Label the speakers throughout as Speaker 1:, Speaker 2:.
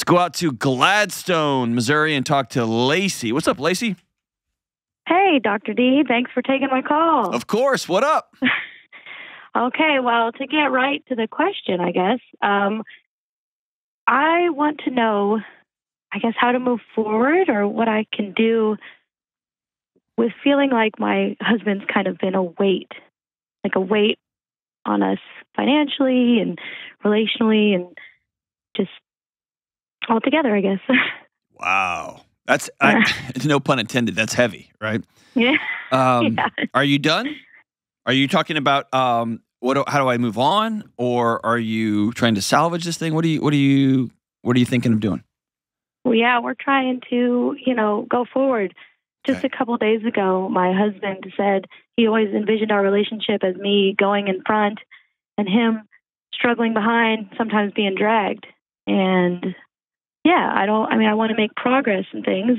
Speaker 1: go out to Gladstone, Missouri, and talk to Lacey. What's up, Lacey?
Speaker 2: Hey, Dr. D. Thanks for taking my call.
Speaker 1: Of course. What up?
Speaker 2: Okay, well, to get right to the question, I guess, I want to know, I guess, how to move forward or what I can do with feeling like my husband's kind of been a weight on us financially and relationally and just all together, I guess.
Speaker 1: Wow. That's, no pun intended, that's heavy, right?
Speaker 2: Yeah.
Speaker 1: Yeah. Are you done? Are you talking about how do I move on, or are you trying to salvage this thing? What are you thinking of doing?
Speaker 2: Well, yeah, we're trying to, go forward. Just a couple of days ago, my husband said he always envisioned our relationship as me going in front and him struggling behind, sometimes being dragged. And yeah, I want to make progress and things,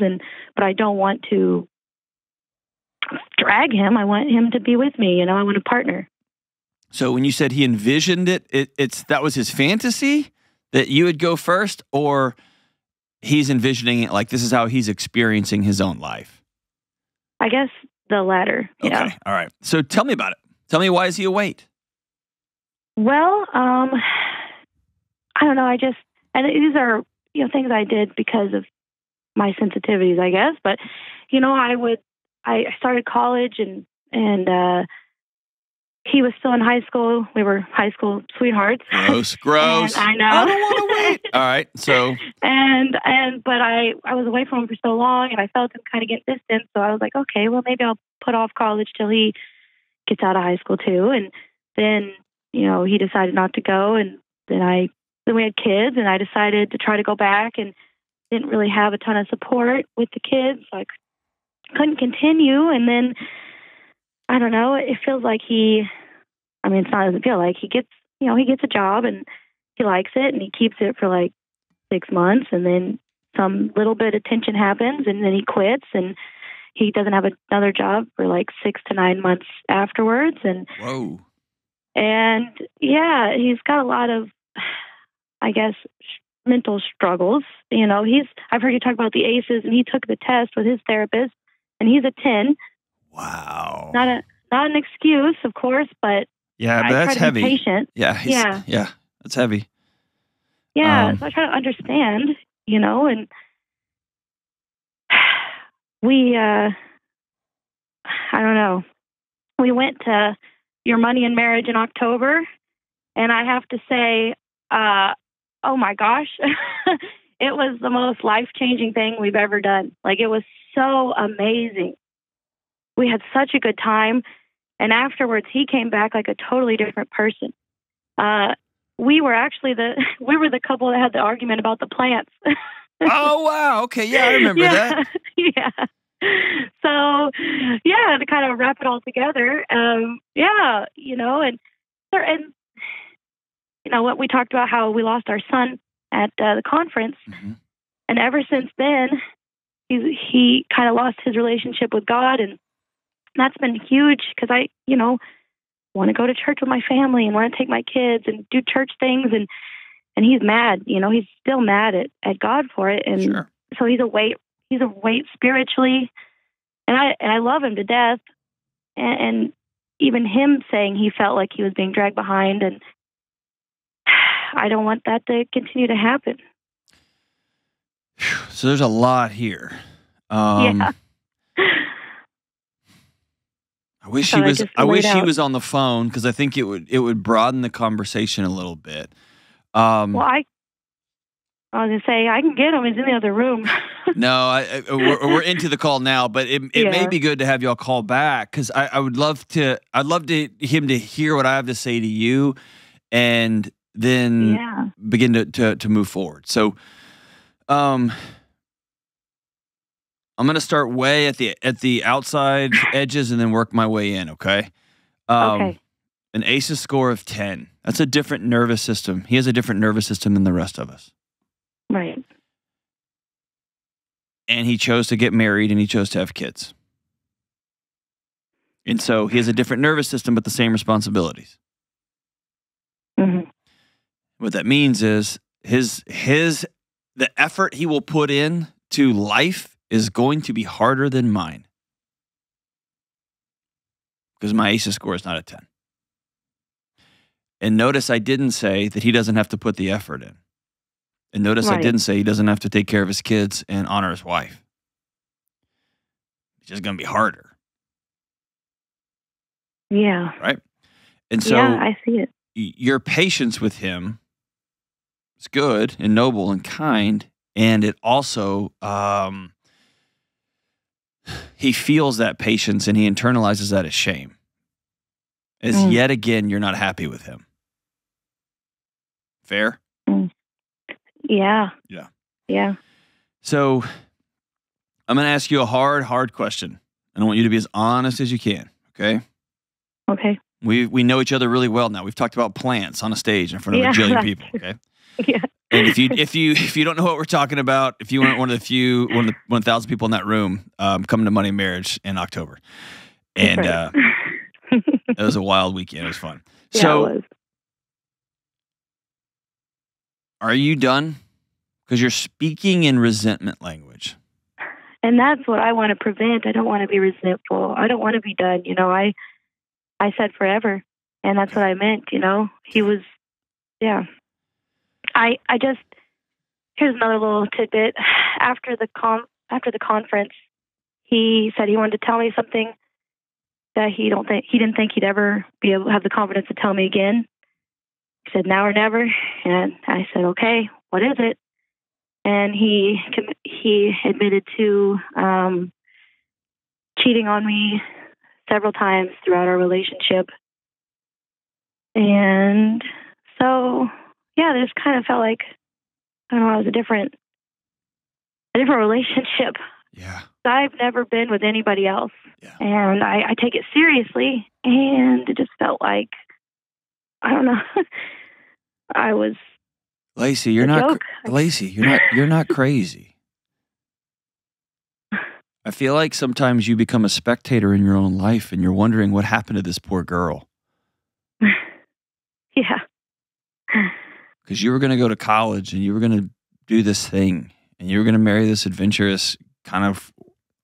Speaker 2: but I don't want to drag him. I want him to be with me. I want a partner.
Speaker 1: So when you said he envisioned that was his fantasy that you would go first, or he's envisioning it like this is how he's experiencing his own life?
Speaker 2: I guess the latter.
Speaker 1: Okay.
Speaker 2: Yeah.
Speaker 1: All right. So tell me about it. Tell me, why is he a weight?
Speaker 2: Well, I don't know. And these are, things I did because of my sensitivities, I guess. But, I started college and he was still in high school. We were high school sweethearts.
Speaker 1: Gross.
Speaker 2: I know.
Speaker 1: I don't want to wait. All right. So.
Speaker 2: But I was away from him for so long, and I felt him kind of get distant. So I was like, okay, well, maybe I'll put off college till he gets out of high school too. And then, he decided not to go. And then we had kids, and I decided to try to go back, and didn't really have a ton of support with the kids. So I couldn't continue. And then, I don't know, it feels like it doesn't feel like he gets a job and he likes it and he keeps it for like 6 months, and then some little bit of tension happens and then he quits and he doesn't have another job for like 6 to 9 months afterwards. And
Speaker 1: whoa.
Speaker 2: And yeah, he's got a lot of, I guess, mental struggles. I've heard you talk about the ACEs, and he took the test with his therapist, and he's a 10.
Speaker 1: Wow.
Speaker 2: Not an excuse, of course, but
Speaker 1: yeah, but that's heavy.
Speaker 2: Patient.
Speaker 1: Yeah, yeah, that's heavy.
Speaker 2: Yeah, so I try to understand, and we, I don't know. We went to Your Money and Marriage in October, and I have to say, oh my gosh, it was the most life-changing thing we've ever done. Like, it was so amazing. We had such a good time. And afterwards, he came back like a totally different person. We were actually the couple that had the argument about the plants.
Speaker 1: Oh, wow. Okay. Yeah, I remember that.
Speaker 2: Yeah. So, yeah, to kind of wrap it all together. Yeah, and what we talked about, how we lost our son at the conference. Mm-hmm. And ever since then, he kind of lost his relationship with God, and that's been huge because I, want to go to church with my family and want to take my kids and do church things. And he's mad, he's still mad at God for it. And
Speaker 1: sure.
Speaker 2: So he's a weight spiritually. And I love him to death. And even him saying he felt like he was being dragged behind, and I don't want that to continue to happen.
Speaker 1: So there's a lot here.
Speaker 2: Yeah.
Speaker 1: I wish he was on the phone, because I think it would broaden the conversation a little bit.
Speaker 2: Well, I was gonna say I can get him. He's in the other room.
Speaker 1: No, we're into the call now, but it may be good to have y'all call back, because I'd love him to hear what I have to say to you, and then begin to move forward. So, I'm going to start way at the outside edges and then work my way in, okay?
Speaker 2: Okay.
Speaker 1: An ACEs score of 10. That's a different nervous system. He has a different nervous system than the rest of us.
Speaker 2: Right.
Speaker 1: And he chose to get married, and he chose to have kids. And so he has a different nervous system, but the same responsibilities.
Speaker 2: Mm-hmm.
Speaker 1: What that means is the effort he will put in to life is going to be harder than mine. Because my ACEs score is not a 10. And notice I didn't say that he doesn't have to put the effort in. And notice I didn't say he doesn't have to take care of his kids and honor his wife. It's just going to be harder.
Speaker 2: Yeah.
Speaker 1: Right? And so
Speaker 2: yeah, I see it.
Speaker 1: Your patience with him is good and noble and kind. And it also, he feels that patience and he internalizes that as shame. As yet again, you're not happy with him. Fair?
Speaker 2: Yeah.
Speaker 1: Yeah.
Speaker 2: Yeah.
Speaker 1: So I'm going to ask you a hard question. And I want you to be as honest as you can. Okay?
Speaker 2: Okay.
Speaker 1: We know each other really well now. We've talked about plants on a stage in front of a jillion people. Okay?
Speaker 2: Yeah.
Speaker 1: And if you don't know what we're talking about, if you weren't one of the 1,000 people in that room, come to Money and Marriage in October. And it was a wild weekend. It was fun.
Speaker 2: Yeah,
Speaker 1: so,
Speaker 2: it was.
Speaker 1: Are you done? Because you're speaking in resentment language.
Speaker 2: And that's what I want to prevent. I don't want to be resentful. I don't want to be done. You know, I said forever, and that's what I meant. You know, he was, yeah. I just, here's another little tidbit. After the conference, he said he wanted to tell me something that he didn't think he'd ever be able to have the confidence to tell me again. He said, now or never. And I said, okay, what is it? And he admitted to cheating on me several times throughout our relationship. And so, yeah, this kind of felt like, I don't know, it was a different relationship.
Speaker 1: Yeah.
Speaker 2: I've never been with anybody else.
Speaker 1: Yeah.
Speaker 2: And I take it seriously. And it just felt like, I don't know, I was
Speaker 1: Lacey, you're not
Speaker 2: joke.
Speaker 1: Lacey, you're not crazy. I feel like sometimes you become a spectator in your own life and you're wondering what happened to this poor girl.
Speaker 2: Yeah.
Speaker 1: Because you were going to go to college and you were going to do this thing and you were going to marry this adventurous, kind of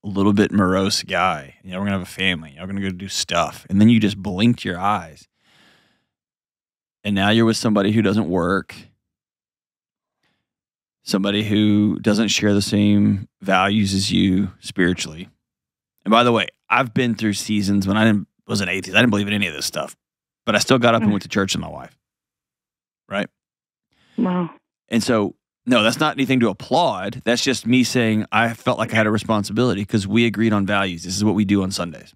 Speaker 1: a little bit morose guy. You know, we're going to have a family. You're going to go do stuff. And then you just blinked your eyes. And now you're with somebody who doesn't work. Somebody who doesn't share the same values as you spiritually. And by the way, I've been through seasons when I was an atheist. I didn't believe in any of this stuff. But I still got up and went to church with my wife. Right?
Speaker 2: Wow.
Speaker 1: And so, no, that's not anything to applaud. That's just me saying I felt like I had a responsibility because we agreed on values. This is what we do on Sundays.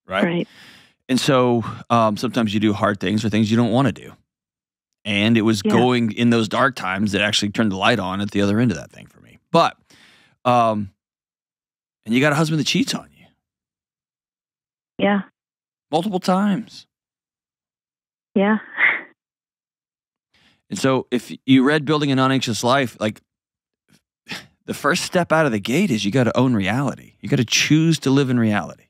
Speaker 1: Right? And so sometimes you do hard things or things you don't want to do. And it was going in those dark times that actually turned the light on at the other end of that thing for me. But, and you got a husband that cheats on you.
Speaker 2: Yeah.
Speaker 1: Multiple times.
Speaker 2: Yeah.
Speaker 1: And so if you read Building a Non-Anxious Life, like the first step out of the gate is you got to own reality. You got to choose to live in reality.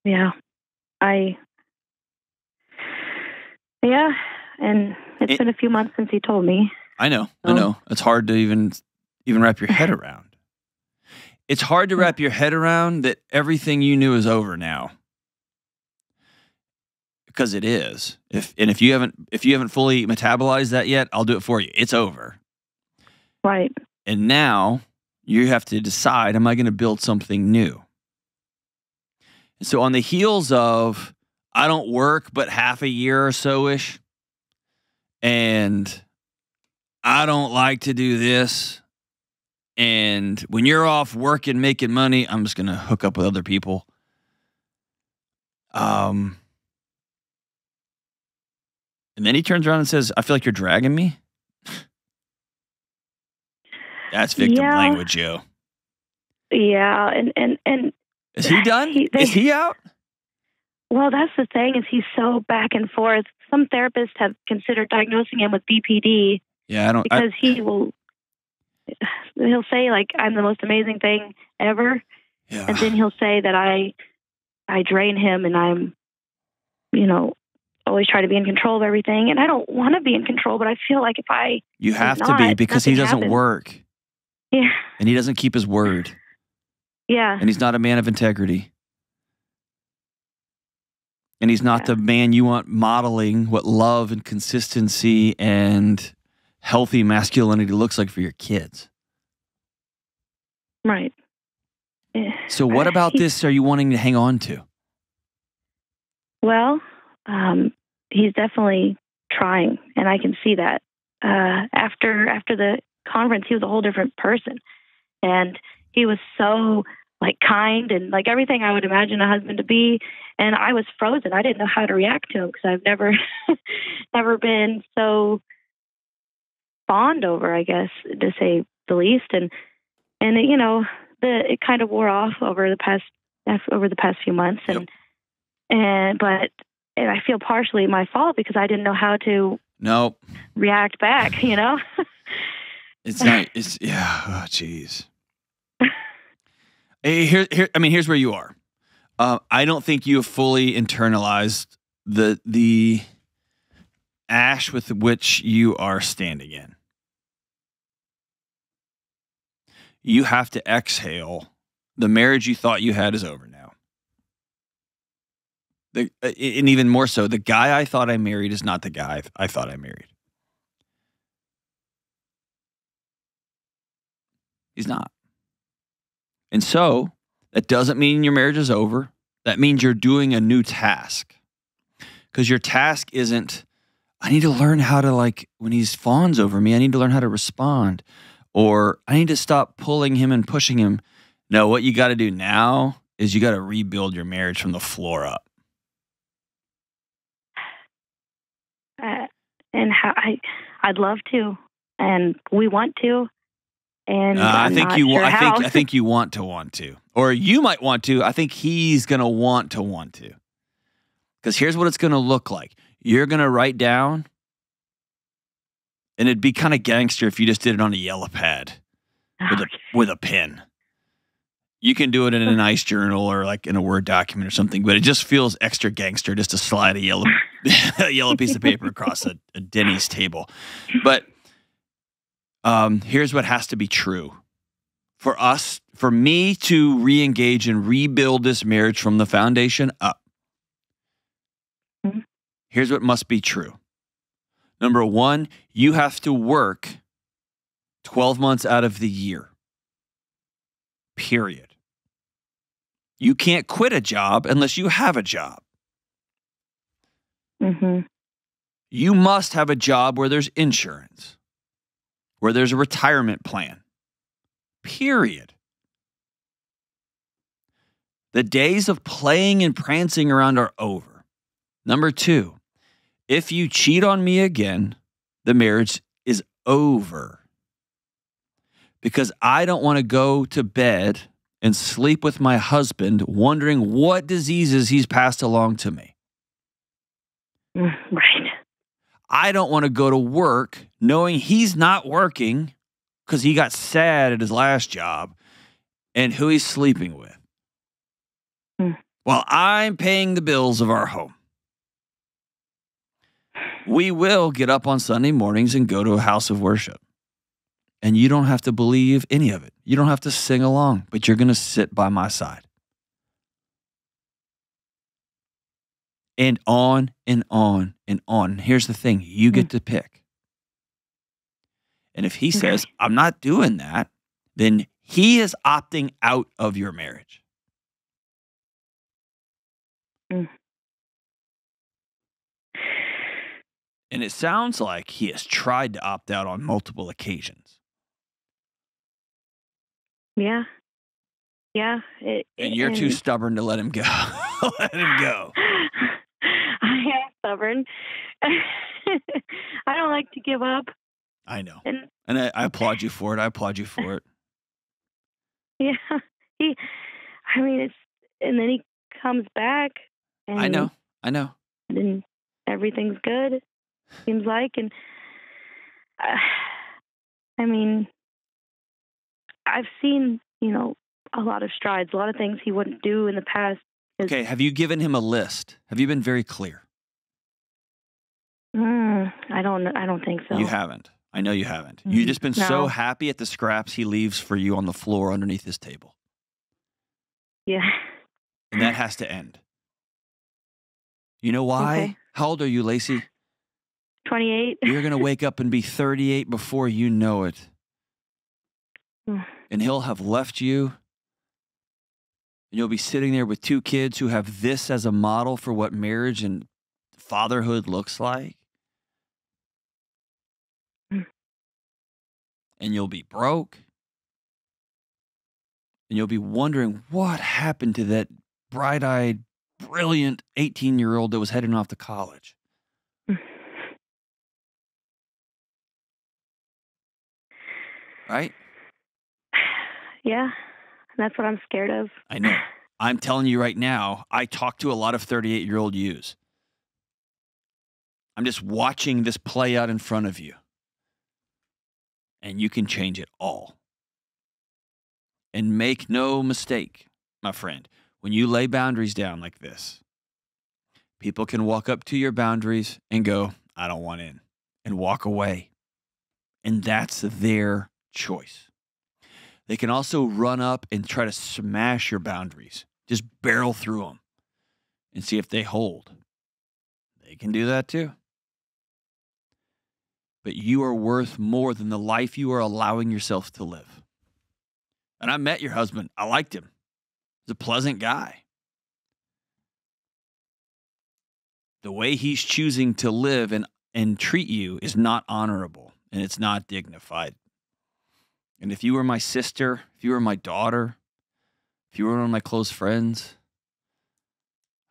Speaker 2: Yeah. Yeah, and it's been a few months since he told me.
Speaker 1: I know. It's hard to even wrap your head around. It's hard to wrap your head around that everything you knew is over now. Because it is. If you haven't fully metabolized that yet, I'll do it for you. It's over.
Speaker 2: Right.
Speaker 1: And now you have to decide, am I going to build something new? And so on the heels of I don't work but half a year or so-ish, and I don't like to do this, and when you're off working, making money, I'm just going to hook up with other people. And then he turns around and says, I feel like you're dragging me. That's victim language, yo.
Speaker 2: Yeah, and
Speaker 1: is he done? Is he out?
Speaker 2: Well, that's the thing, is he's so back and forth. Some therapists have considered diagnosing him with BPD.
Speaker 1: Yeah,
Speaker 2: because he'll say like I'm the most amazing thing ever, and then he'll say that I drain him and I'm, you know, always try to be in control of everything. And I don't want to be in control, but I feel like if I
Speaker 1: You have to be, because he doesn't work.
Speaker 2: Yeah.
Speaker 1: And he doesn't keep his word.
Speaker 2: Yeah.
Speaker 1: And he's not a man of integrity. And he's not the man you want modeling what love and consistency and healthy masculinity looks like for your kids.
Speaker 2: Right.
Speaker 1: So what about this are you wanting to hang on to?
Speaker 2: Well, he's definitely trying, and I can see that. After the conference, he was a whole different person. And he was so kind and everything I would imagine a husband to be. And I was frozen. I didn't know how to react to him because I've never been so fond over, I guess, to say the least. And it kind of wore off over the past few months. And but I feel partially my fault because I didn't know how to react back,
Speaker 1: It's not, oh, geez. Here's where you are. I don't think you have fully internalized the ash with which you are standing in. You have to exhale. The marriage you thought you had is over now. And even more so, the guy I thought I married is not the guy I thought I married. He's not. And so that doesn't mean your marriage is over. That means you're doing a new task. Because your task isn't, I need to learn how to, when he fawns over me, I need to learn how to respond. Or I need to stop pulling him and pushing him. No, what you got to do now is you got to rebuild your marriage from the floor up.
Speaker 2: And how I'd love to, and we want to. And
Speaker 1: I think you want to, or you might want to. I think he's going to want to. Because here's what it's going to look like. You're going to write down, and it'd be kind of gangster if you just did it on a yellow pad with a pen. You can do it in a nice journal or in a Word document or something, but it just feels extra gangster just to slide a yellow piece of paper across a Denny's table. But here's what has to be true. For me to re-engage and rebuild this marriage from the foundation up. Mm-hmm. Here's what must be true. Number one, you have to work 12 months out of the year. Period. You can't quit a job unless you have a job.
Speaker 2: Mm-hmm.
Speaker 1: You must have a job where there's insurance, where there's a retirement plan. Period. The days of playing and prancing around are over. Number two, if you cheat on me again, the marriage is over. Because I don't want to go to bed and sleep with my husband wondering what diseases he's passed along to me.
Speaker 2: Right.
Speaker 1: I don't want to go to work knowing he's not working because he got sad at his last job and who he's sleeping with. While I'm paying the bills of our home. We will get up on Sunday mornings and go to a house of worship. And you don't have to believe any of it. You don't have to sing along, but you're going to sit by my side. And on and on and on. Here's the thing. You get to pick. And if he says, I'm not doing that, then he is opting out of your marriage. And it sounds like he has tried to opt out on multiple occasions.
Speaker 2: Yeah. Yeah.
Speaker 1: And you're too stubborn to let him go. Let him go.
Speaker 2: I am stubborn. I don't like to give up.
Speaker 1: I know. And I applaud you for it.
Speaker 2: Yeah. And then he comes back. And
Speaker 1: I know.
Speaker 2: And everything's good, seems like. And I've seen, a lot of strides, a lot of things he wouldn't do in the past.
Speaker 1: Okay, have you given him a list? Have you been very clear?
Speaker 2: I don't think so.
Speaker 1: You haven't. I know you haven't. You've just been so happy at the scraps he leaves for you on the floor underneath his table.
Speaker 2: Yeah.
Speaker 1: And that has to end. You know why?
Speaker 2: Okay.
Speaker 1: How old are you, Lacey?
Speaker 2: 28.
Speaker 1: You're going to wake up and be 38 before you know it. And he'll have left you. And you'll be sitting there with 2 kids who have this as a model for what marriage and fatherhood looks like. And you'll be broke. And you'll be wondering what happened to that bright-eyed, brilliant 18-year-old that was heading off to college. Right?
Speaker 2: Yeah. That's what I'm scared of.
Speaker 1: I know. I'm telling you right now, I talk to a lot of 38-year-old yous. I'm just watching this play out in front of you. And you can change it all. And make no mistake, my friend, when you lay boundaries down like this, people can walk up to your boundaries and go, I don't want in, and walk away. And that's their choice. They can also run up and try to smash your boundaries, just barrel through them and see if they hold. They can do that too. But you are worth more than the life you are allowing yourself to live. And I met your husband. I liked him. He's a pleasant guy. The way he's choosing to live and treat you is not honorable, and it's not dignified. And if you were my sister, if you were my daughter, if you were one of my close friends,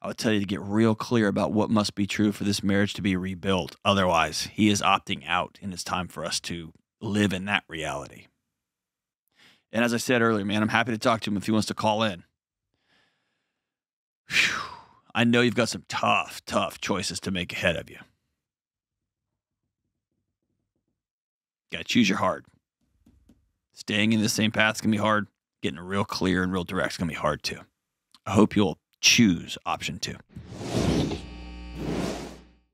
Speaker 1: I would tell you to get real clear about what must be true for this marriage to be rebuilt. Otherwise, he is opting out, and it's time for us to live in that reality. And as I said earlier, man, I'm happy to talk to him if he wants to call in. Whew. I know you've got some tough choices to make ahead of you. Got to choose your heart. Staying in the same path is going to be hard. Getting real clear and real direct is going to be hard too. I hope you'll choose option 2.